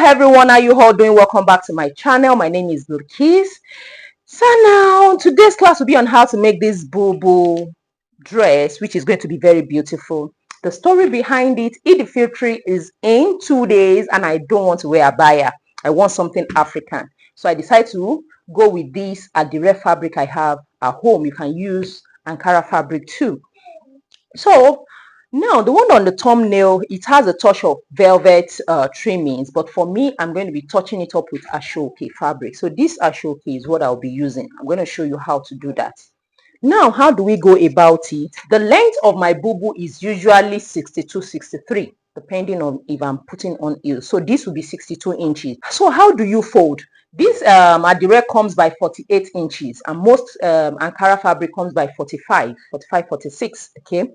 everyone, how you all doing? Welcome back to my channel. My name is Bilikis. So now today's class will be on how to make this Bubu dress, which is going to be very beautiful. The story behind it, al-fitr is in 2 days and I don't want to wear abaya. I want something African, so I decided to go with this direct fabric I have at home. You can use Ankara fabric too. So now the one on the thumbnail, it has a touch of velvet trimmings, but for me, I'm going to be touching it up with ashoke fabric. So this ashoke is what I'll be using. I'm going to show you how to do that. Now, how do we go about it? The length of my bubu is usually 62, 63, depending on if I'm putting on heels. So this will be 62 inches. So how do you fold? This direct comes by 48 inches and most Ankara fabric comes by 45, 46, okay?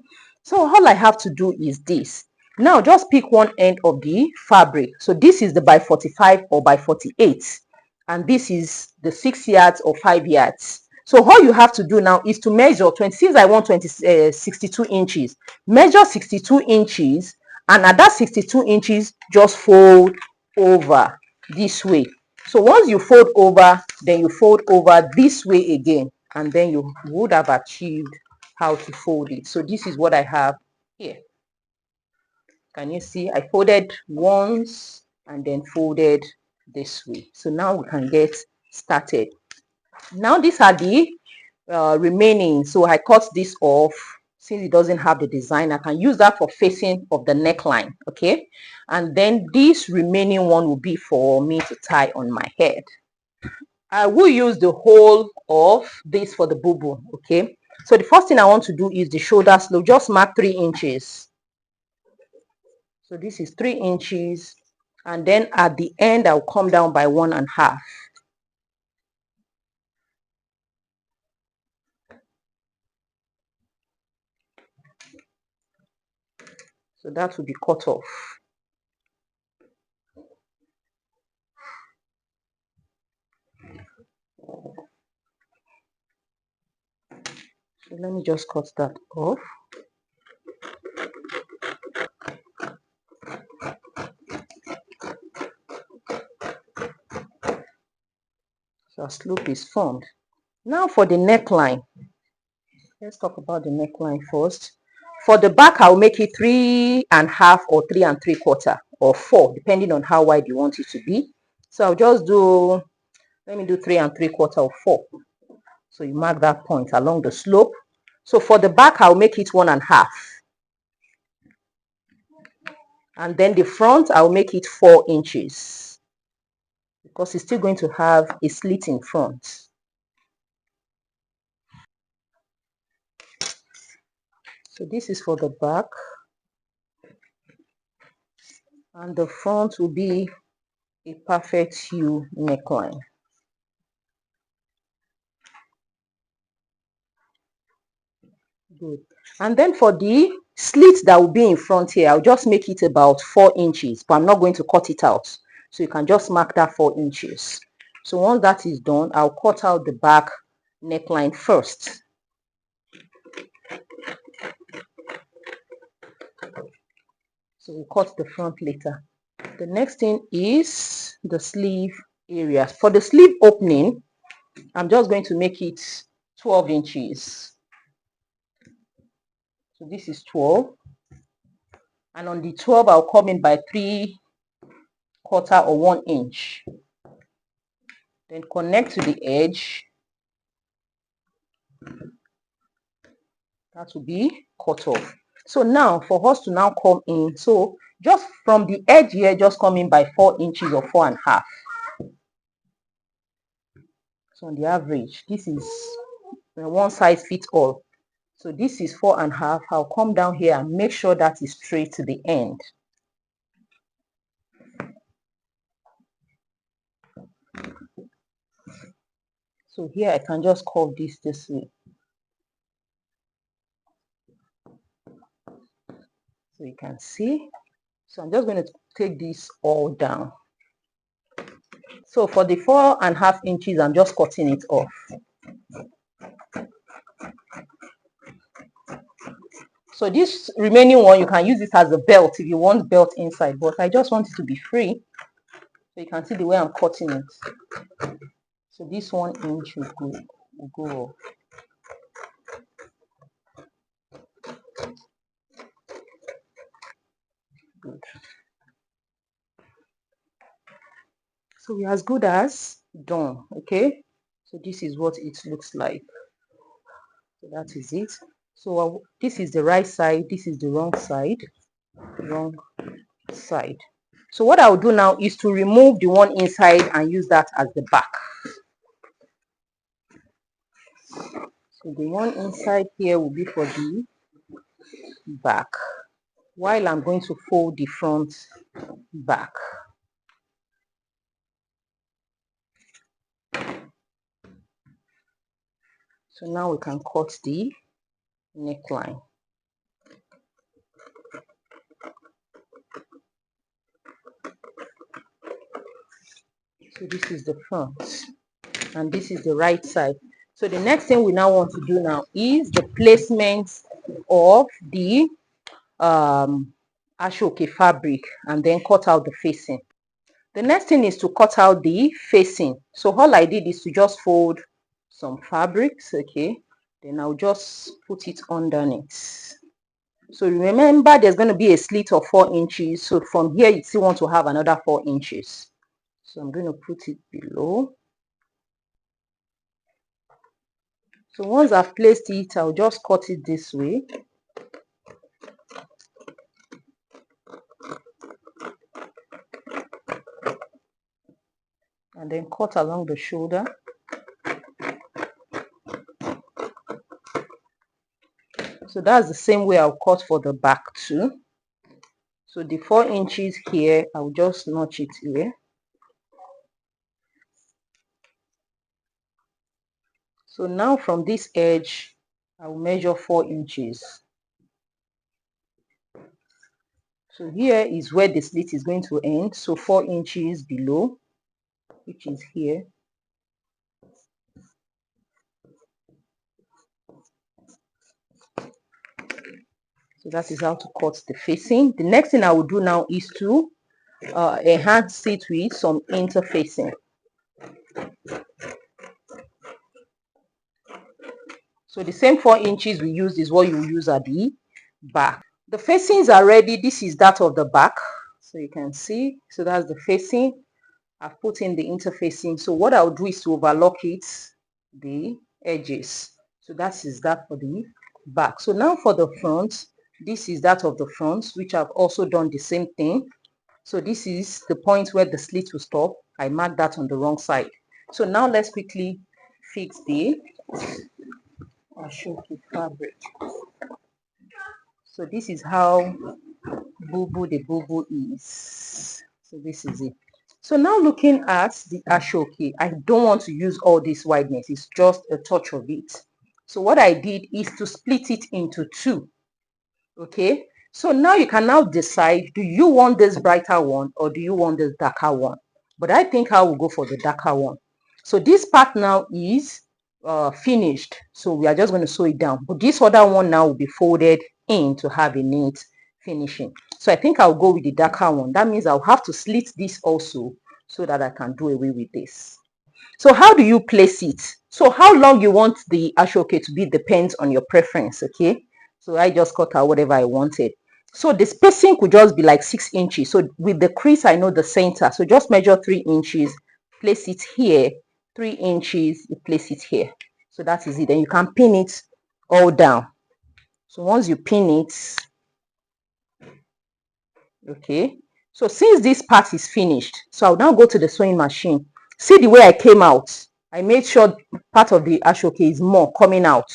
So all I have to do is this. Now just pick one end of the fabric. So this is the by 45 or by 48 and this is the 6 yards or 5 yards. So all you have to do now is to measure 20, since I want 62 inches, measure 62 inches and at that 62 inches, just fold over this way. So once you fold over, then you fold over this way again, and then you would have achieved how to fold it. So this is what I have here. Can you see? I folded once and then folded this way. So now we can get started. Now these are the remaining, so I cut this off. Since it doesn't have the design, I can use that for facing of the neckline, okay? And then this remaining one will be for me to tie on my head. I will use the whole of this for the bubu, okay? So the first thing I want to do is the shoulder slope. Just mark 3 inches. So this is 3 inches, and then at the end I'll come down by 1.5. So that will be cut off. So let me just cut that off. So our slope is formed. Now for the neckline. Let's talk about the neckline first. For the back, I'll make it 3.5 or 3 3/4 or 4, depending on how wide you want it to be. So I'll just do, let me do 3 3/4 or 4. So you mark that point along the slope. So for the back, I'll make it 1.5. And then the front, I'll make it 4 inches because it's still going to have a slit in front. So this is for the back. And the front will be a perfect U neckline. Good. And then for the slit that will be in front here, I'll just make it about 4 inches, but I'm not going to cut it out. So you can just mark that 4 inches. So once that is done, I'll cut out the back neckline first. So we'll cut the front later. The next thing is the sleeve area. For the sleeve opening, I'm just going to make it 12 inches. So this is 12. And on the 12, I'll come in by 3/4 or 1 inch. Then connect to the edge. That will be cut off. So now for us to now come in, so just from the edge here, just come in by 4 inches or 4.5. So on the average, this is one size fits all. So this is 4.5. I'll come down here and make sure that is straight to the end. So here I can just curve this way. So you can see. So I'm just going to take this all down. So for the 4.5 inches, I'm just cutting it off. So this remaining one, you can use it as a belt if you want belt inside, but I just want it to be free. So you can see the way I'm cutting it. So this 1 inch will go off. Good. So we're as good as done. Okay. So this is what it looks like. So that is it. So this is the right side. This is the wrong side. Wrong side. So what I'll do now is to remove the one inside and use that as the back. So the one inside here will be for the back, while I'm going to fold the front back. So now we can cut the neckline. So this is the front and this is the right side. So the next thing we now want to do now is the placement of the ashoke fabric and then cut out the facing. The next thing is to cut out the facing. So all I did is to just fold some fabrics, okay, then I'll just put it underneath. So remember, there's going to be a slit of 4 inches. So from here you still want to have another 4 inches. So I'm going to put it below. So once I've placed it, I'll just cut it this way. And then cut along the shoulder. So that's the same way I'll cut for the back too. So the 4 inches here, I'll just notch it here. So now from this edge, I'll measure 4 inches. So here is where the slit is going to end. So 4 inches below, which is here. So that is how to cut the facing. The next thing I will do now is to enhance it with some interfacing. So the same 4 inches we used is what you use at the back. The facings are ready. This is that of the back. So you can see. So that's the facing. I've put in the interfacing. So what I'll do is to overlock it, the edges. So that is that for the back. So now for the front, this is that of the front, which I've also done the same thing. So this is the point where the slit will stop. I marked that on the wrong side. So now let's quickly fix the ashoke fabric. So this is how the Bubu is. So this is it. So now looking at the ashoke, I don't want to use all this wideness. It's just a touch of it. So what I did is to split it into 2. Okay. So now you can now decide, do you want this brighter one or do you want this darker one? But I think I will go for the darker one. So this part now is finished. So we are just going to sew it down. But this other one now will be folded in to have a neat finishing. So I think I'll go with the darker one. That means I'll have to slit this also so that I can do away with this. So how do you place it? So how long you want the ashoke to be depends on your preference, okay? So I just cut out whatever I wanted. So the spacing could just be like 6 inches. So with the crease, I know the center. So just measure 3 inches, place it here, 3 inches, you place it here. So that is it. Then you can pin it all down. So once you pin it, okay. So since this part is finished, so I'll now go to the sewing machine. See the way I came out. I made sure part of the ashoke is more coming out.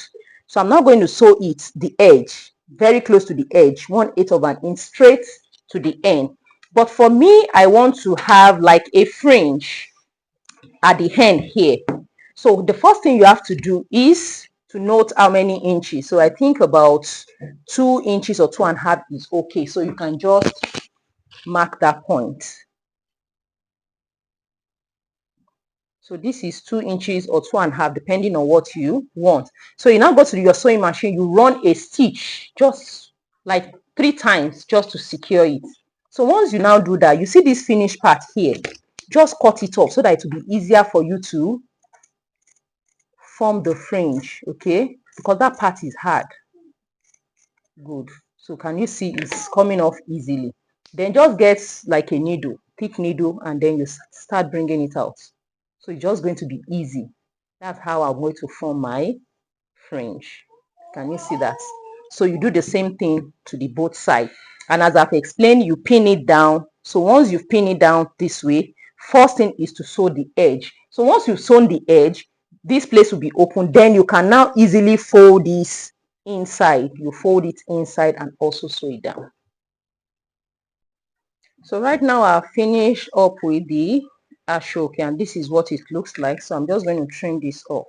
So I'm now going to sew it, the edge, very close to the edge, 1/8 of an inch straight to the end. But for me, I want to have like a fringe at the end here. So the first thing you have to do is to note how many inches. So I think about 2 inches or 2.5 is okay. So you can just mark that point. So this is 2 inches or 2.5 depending on what you want. So you now go to your sewing machine, you run a stitch just like 3 times just to secure it. So once you now do that, you see this finished part here. just cut it off so that it will be easier for you to form the fringe, okay? Because that part is hard. Good. So can you see it's coming off easily? Then just get like a needle, thick needle, and then you start bringing it out. So it's just going to be easy. That's how I'm going to form my fringe. Can you see that? So you do the same thing to the both side. And as I've explained, you pin it down. So once you've pinned it down this way, first thing is to sew the edge. So once you've sewn the edge, this place will be open. Then you can now easily fold this inside. You fold it inside and also sew it down. So right now I've finished up with the ashoke, and this is what it looks like. So I'm just going to trim this off.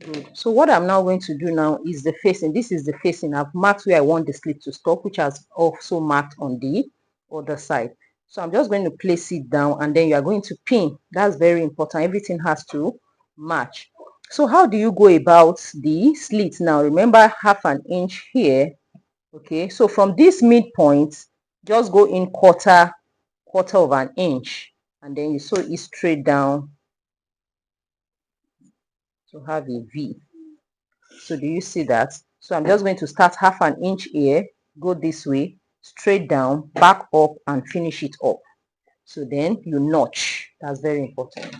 Good. So what I'm now going to do now is the facing. This is the facing. I've marked where I want the slit to stop, which has also marked on the other side. So I'm just going to place it down, and then you are going to pin. That's very important. Everything has to match. So how do you go about the slit now? Remember, 1/2 inch here. Okay, so from this midpoint, just go in quarter of an inch, and then you sew it straight down to have a V. So do you see that? So I'm just going to start 1/2 inch here, go this way, straight down, back up, and finish it up. So then you notch. That's very important.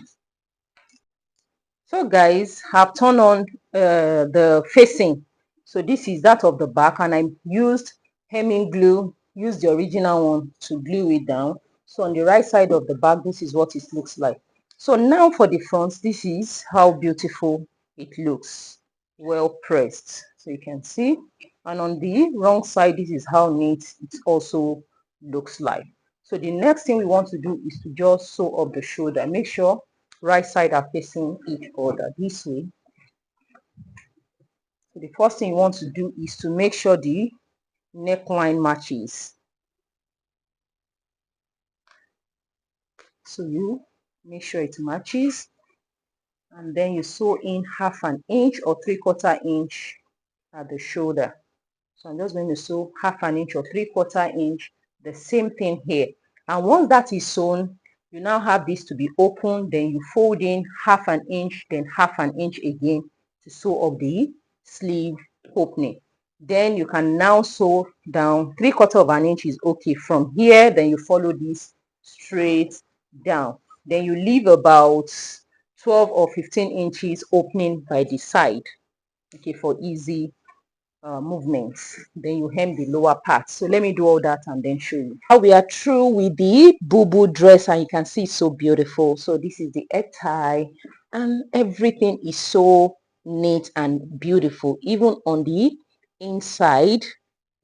So guys, I've turned on the facing. So this is that of the back, and I used hemming glue, used the original one to glue it down. So on the right side of the back, this is what it looks like. So now for the front, this is how beautiful it looks. Well pressed, so you can see. And on the wrong side, this is how neat it also looks like. So the next thing we want to do is to just sew up the shoulder. Make sure right side are facing each other this way. So the first thing you want to do is to make sure the neckline matches. So you make sure it matches, and then you sew in 1/2 inch or 3/4 inch at the shoulder. So I'm just going to sew 1/2 inch or 3/4 inch, the same thing here. And once that is sewn, you now have this to be open, then you fold in 1/2 inch, then 1/2 inch again to sew up the sleeve opening. Then you can now sew down 3/4 inch is okay. From here, then you follow this straight down. Then you leave about 12 or 15 inches opening by the side, okay, for easy movements. Then you hem the lower part. So let me do all that and then show you. Now we are through with the Bubu dress, and you can see it's so beautiful. So this is the head tie, and everything is so neat and beautiful, even on the inside.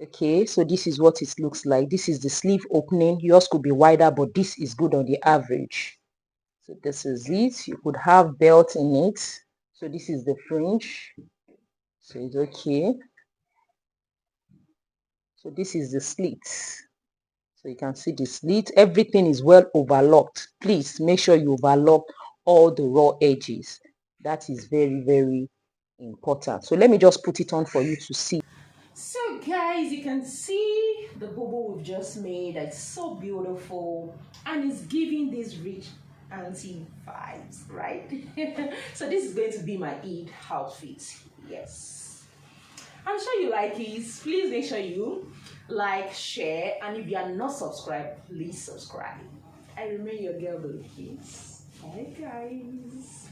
Okay, so this is what it looks like. This is the sleeve opening. Yours could be wider, but this is good on the average. So this is it. You could have belt in it. So this is the fringe. So it's okay. So this is the slit. So you can see the slit. Everything is well overlocked. Please make sure you overlock all the raw edges. That is very, very important. So let me just put it on for you to see. So guys, you can see the bubble we've just made. It's so beautiful, and it's giving these rich auntie vibes, right? So this is going to be my Eid outfit. Yes, I'm sure you like it. Please make sure you like, share, and if you are not subscribed, please subscribe. I remain your girl, Bilikis. Bye, guys.